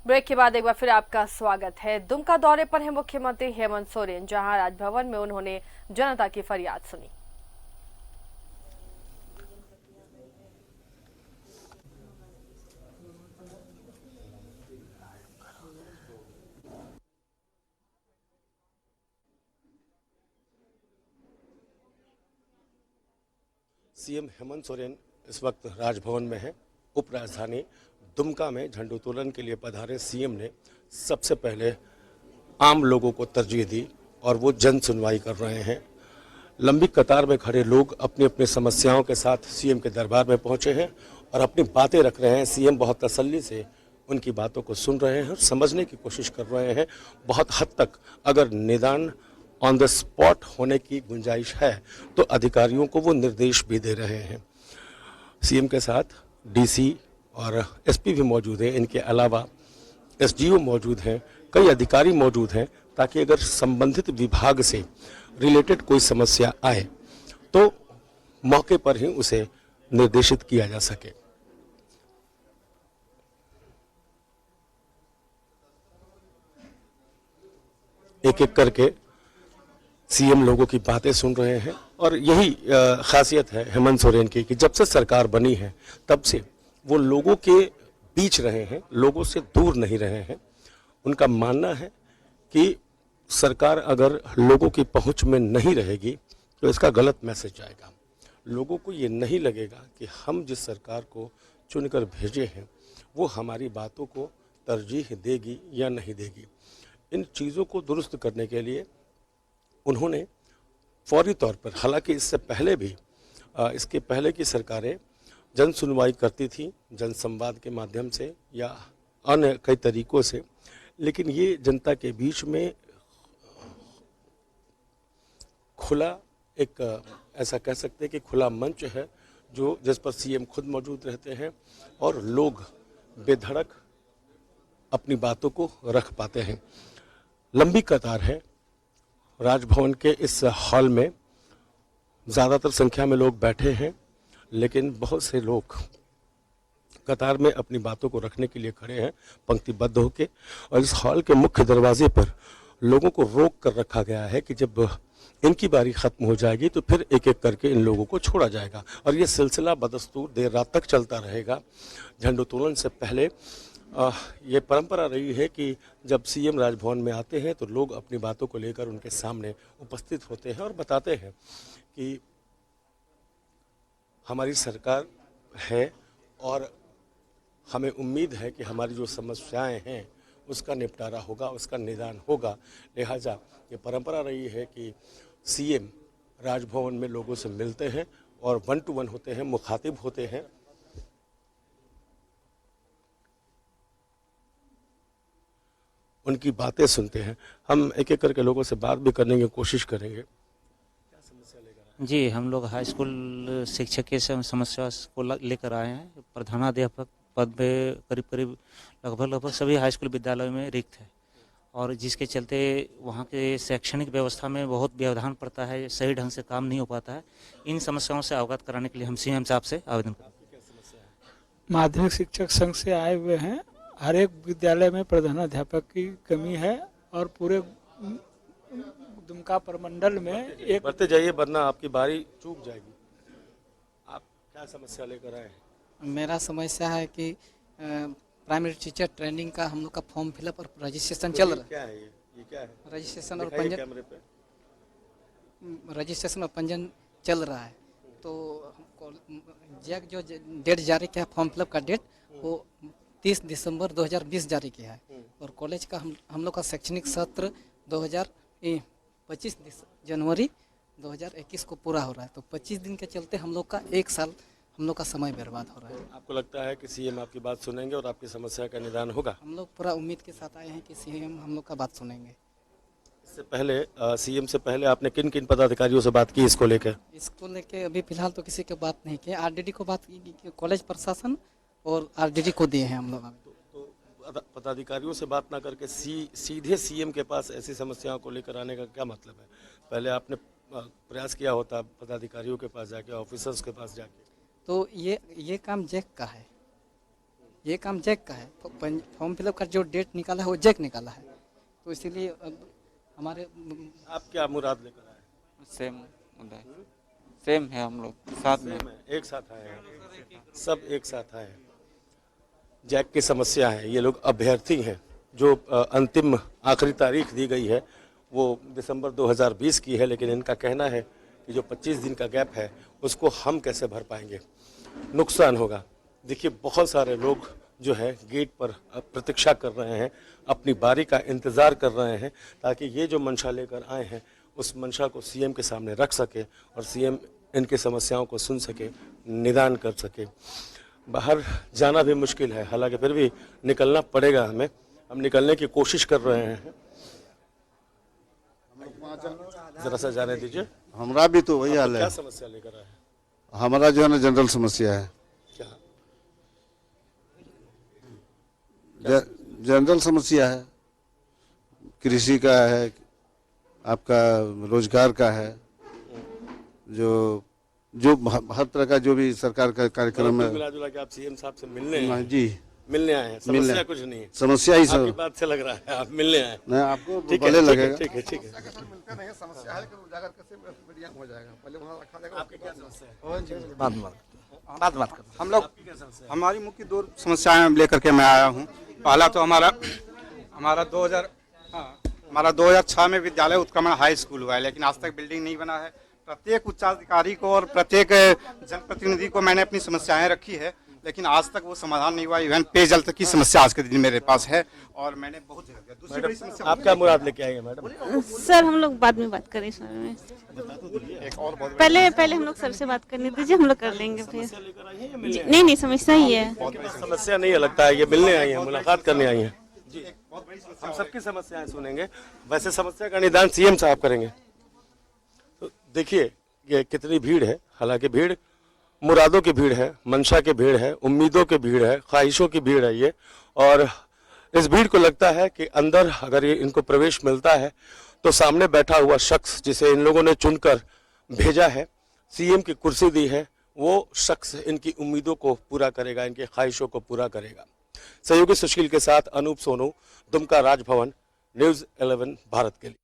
Break के बाद एक बार फिर आपका स्वागत है। दुमका दौरे पर है मुख्यमंत्री हेमंत सोरेन, जहां राजभवन में उन्होंने जनता की फरियाद सुनी। सीएम हेमंत सोरेन इस वक्त राजभवन में है। उप राजधानी दुमका में झंडोत्तोलन के लिए पधारे सीएम ने सबसे पहले आम लोगों को तरजीह दी और वो जन सुनवाई कर रहे हैं। लंबी कतार में खड़े लोग अपनी अपनी समस्याओं के साथ सीएम के दरबार में पहुंचे हैं और अपनी बातें रख रहे हैं। सीएम बहुत तसल्ली से उनकी बातों को सुन रहे हैं और समझने की कोशिश कर रहे हैं। बहुत हद तक अगर निदान ऑन द स्पॉट होने की गुंजाइश है तो अधिकारियों को वो निर्देश भी दे रहे हैं। सीएम के साथ डीसी और एसपी भी मौजूद हैं। इनके अलावा एसडीओ मौजूद हैं, कई अधिकारी मौजूद हैं, ताकि अगर संबंधित विभाग से रिलेटेड कोई समस्या आए तो मौके पर ही उसे निर्देशित किया जा सके। एक एक करके सीएम लोगों की बातें सुन रहे हैं और यही खासियत है हेमंत सोरेन की कि जब से सरकार बनी है तब से वो लोगों के बीच रहे हैं, लोगों से दूर नहीं रहे हैं। उनका मानना है कि सरकार अगर लोगों की पहुंच में नहीं रहेगी तो इसका गलत मैसेज जाएगा। लोगों को ये नहीं लगेगा कि हम जिस सरकार को चुनकर भेजे हैं वो हमारी बातों को तरजीह देगी या नहीं देगी। इन चीज़ों को दुरुस्त करने के लिए उन्होंने फौरी तौर पर, हालांकि इससे पहले भी इसके पहले की सरकारें जन सुनवाई करती थी जन संवाद के माध्यम से या अन्य कई तरीकों से, लेकिन ये जनता के बीच में खुला एक ऐसा कह सकते हैं कि खुला मंच है जो जिस पर सीएम खुद मौजूद रहते हैं और लोग बेधड़क अपनी बातों को रख पाते हैं। लंबी कतार है राजभवन के इस हॉल में, ज़्यादातर संख्या में लोग बैठे हैं, लेकिन बहुत से लोग कतार में अपनी बातों को रखने के लिए खड़े हैं पंक्तिबद्ध होकर। और इस हॉल के मुख्य दरवाजे पर लोगों को रोक कर रखा गया है कि जब इनकी बारी खत्म हो जाएगी तो फिर एक एक करके इन लोगों को छोड़ा जाएगा और ये सिलसिला बदस्तूर देर रात तक चलता रहेगा। झंडोत्तोलन से पहले ये परंपरा रही है कि जब सीएम राजभवन में आते हैं तो लोग अपनी बातों को लेकर उनके सामने उपस्थित होते हैं और बताते हैं कि हमारी सरकार है और हमें उम्मीद है कि हमारी जो समस्याएं हैं उसका निपटारा होगा, उसका निदान होगा। लिहाजा ये परंपरा रही है कि सीएम राजभवन में लोगों से मिलते हैं और 1 to 1 होते हैं, मुखातिब होते हैं। उनकी बातें सुनते हैं। हम एक एक करके लोगों से बात भी करने की कोशिश करेंगे। क्या समस्या लेकर जी, हम लोग हाई स्कूल शिक्षक की समस्या को लेकर आए हैं। प्रधानाध्यापक पद पे करीब लगभग सभी हाई स्कूल विद्यालयों में रिक्त है और जिसके चलते वहाँ के शैक्षणिक व्यवस्था में बहुत व्यवधान पड़ता है, सही ढंग से काम नहीं हो पाता है। इन समस्याओं से अवगत कराने के लिए हम सीएम साहब से आवेदन करेंगे। माध्यमिक शिक्षक संघ से आए हुए हैं। हर एक विद्यालय में प्रधानाध्यापक की कमी है और पूरे दुमका प्रमंडल में एक बढ़ते जाइए वरना आपकी बारी चूक जाएगी। आप क्या समस्या लेकर आए हैं? मेरा समस्या है कि प्राइमरी टीचर ट्रेनिंग का हम लोग का फॉर्म फिलअप और रजिस्ट्रेशन चल रहा है। क्या है ये क्या है? रजिस्ट्रेशन और पंजीयन, रजिस्ट्रेशन और पंजीयन चल रहा है। तो जैक जो डेट जारी किया फॉर्म फिलअप का डेट वो 30 दिसंबर 2020 जारी किया है और कॉलेज का हम लोग का शैक्षणिक सत्र 25 जनवरी 2021 को पूरा हो रहा है। तो 25 दिन के चलते हम लोग का एक साल हम लोग का समय बर्बाद हो रहा है। आपको लगता है कि सीएम आपकी बात सुनेंगे और आपकी समस्या का निदान होगा? हम लोग पूरा उम्मीद के साथ आए हैं कि सीएम हम लोग का बात सुनेंगे। इससे पहले सीएम से पहले आपने किन किन पदाधिकारियों से बात की इसको लेकर? इसको लेके अभी फिलहाल तो किसी की बात नहीं की। आरडीडी को बात की, कॉलेज प्रशासन और आरडीडी को दिए हैं हम लोग। तो पदाधिकारियों से बात ना करके सीधे सीएम के पास ऐसी समस्याओं को लेकर आने का क्या मतलब है? पहले आपने प्रयास किया होता पदाधिकारियों के पास जाके, ऑफिसर्स के पास जाके। तो ये काम जैक का है, ये काम जैक का है। फॉर्म फिलअप का जो डेट निकाला है वो जैक निकाला है, तो इसीलिए अब हमारे आप क्या मुराद लेकर आए? सेम मुद्दा है, सेम है, हम लोग साथ में। सेम है, एक साथ आए हैं, सब एक साथ आए हैं। जैक की समस्या है, ये लोग अभ्यर्थी हैं। जो अंतिम आखिरी तारीख दी गई है वो दिसंबर 2020 की है, लेकिन इनका कहना है कि जो 25 दिन का गैप है उसको हम कैसे भर पाएंगे, नुकसान होगा। देखिए बहुत सारे लोग जो है गेट पर प्रतीक्षा कर रहे हैं, अपनी बारी का इंतज़ार कर रहे हैं, ताकि ये जो मंशा लेकर आए हैं उस मंशा को सीएम के सामने रख सके और सीएम इनकी समस्याओं को सुन सके, निदान कर सके। बाहर जाना भी मुश्किल है, हालांकि फिर भी निकलना पड़ेगा हमें। हम निकलने की कोशिश कर रहे हैं। जरा सा जाने दीजिए। हमारा भी तो वही हाल क्या है। समस्या लेकर आए? हमारा जो है ना जनरल समस्या है। क्या? जनरल समस्या है, कृषि का है, आपका रोजगार का है, जो जो हर तरह का जो भी सरकार का कार्यक्रम है। मिला जुला के आप सीएम साहब से मिलने हाँ हैं? जी, मिलने आए हैं, समस्या कुछ नहीं है। समस्या ही आपकी सब बात से लग रहा है आप मिलने आए। नहीं, आपको ठीक है, भले ठीक है, लगेगा। ठीक है, ठीक है। आपकी क्या समस्या है? बात कर हम लोग, हमारी मुख्य दो समस्याएं लेकर के मैं आया हूँ। पहला तो हमारा 2006 में विद्यालय उत्क्रमण हाई स्कूल हुआ है, लेकिन आज तक बिल्डिंग नहीं बना है। प्रत्येक उच्चाधिकारी को और प्रत्येक जनप्रतिनिधि को मैंने अपनी समस्याएं रखी है, लेकिन आज तक वो समाधान नहीं हुआ। इवन पेयजल तक की समस्या आज के दिन मेरे पास है और मैंने बहुत जगह दिया। दूसरी बड़ी समस्या आप क्या मुराद लेके आए हैं मैडम? सर हम लोग बाद में बात करें इस बारे में। एक और बहुत पहले हम लोग सर से बात करने दीजिए, हम लोग कर लेंगे फिर। नहीं समस्या ही है। समस्या नहीं है, लगता है ये मिलने आई है, मुलाकात करने आई है। जी, हम सबकी समस्याएं सुनेंगे। वैसे समस्या का निदान सीएम साहब करेंगे। तो देखिए ये कितनी भीड़ है, हालांकि भीड़ मुरादों की भीड़ है, मंशा की भीड़ है, उम्मीदों की भीड़ है, ख्वाहिशों की भीड़ है ये। और इस भीड़ को लगता है कि अंदर अगर ये इनको प्रवेश मिलता है तो सामने बैठा हुआ शख्स जिसे इन लोगों ने चुनकर भेजा है, सीएम की कुर्सी दी है, वो शख्स इनकी उम्मीदों को पूरा करेगा, इनकी ख्वाहिशों को पूरा करेगा। सहयोगी सुशील के साथ अनूप सोनू, दुमका राजभवन, न्यूज़ 11 भारत के लिए।